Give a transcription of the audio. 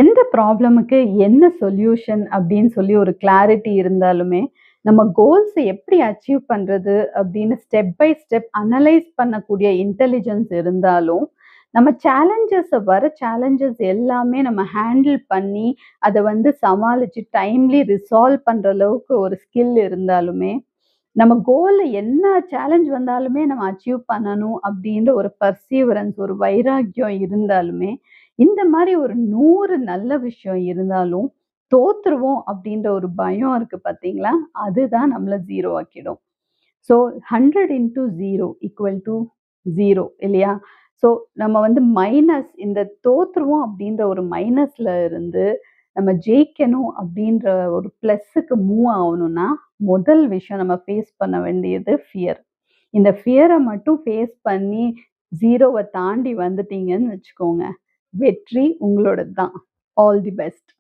எந்த ப்ராப்ளமுக்கு என்ன சொல்யூஷன் அப்படின்னு சொல்லி ஒரு கிளாரிட்டி இருந்தாலுமே, நம்ம கோல்ஸ எப்படி அச்சீவ் பண்றது அப்படின்னு ஸ்டெப் பை ஸ்டெப் அனலைஸ் பண்ணக்கூடிய இன்டெலிஜென்ஸ் இருந்தாலும், நம்ம வர சேலஞ்சஸ் எல்லாமே நம்ம ஹேண்டில் பண்ணி, அத வந்து சமாளிச்சு டைம்லி ரிசால்வ் பண்ற அளவுக்கு ஒரு ஸ்கில் இருந்தாலுமே, நம்ம கோல்ல என்ன சேலஞ்ச் வந்தாலுமே நம்ம அச்சீவ் பண்ணணும் அப்படின்ற ஒரு பர்சீவரன்ஸ், ஒரு வைராக்கியம் இருந்தாலுமே, இந்த மாரி ஒரு 100 நல்ல விஷயம் இருந்தாலும், தோத்துருவோம் அப்படின்ற ஒரு பயம் இருக்கு பார்த்தீங்களா? அதுதான் நம்மள 0 ஆக்கிடும். ஸோ 100 இன்டூ 0 ஈக்குவல் டூ 0 இல்லையா? ஸோ நம்ம வந்து இந்த தோத்துருவோம் அப்படின்ற ஒரு மைனஸ்ல இருந்து நம்ம ஜெயிக்கணும் அப்படின்ற ஒரு பிளஸ்ஸுக்கு மூவ் ஆவணும்னா, முதல் விஷயம் நம்ம ஃபேஸ் பண்ண வேண்டியது ஃபியர். இந்த ஃபியர மட்டும் ஃபேஸ் பண்ணி 0வ தாண்டி வந்துட்டீங்கன்னு வச்சுக்கோங்க, வெற்றி உங்களோடது தான். All the best.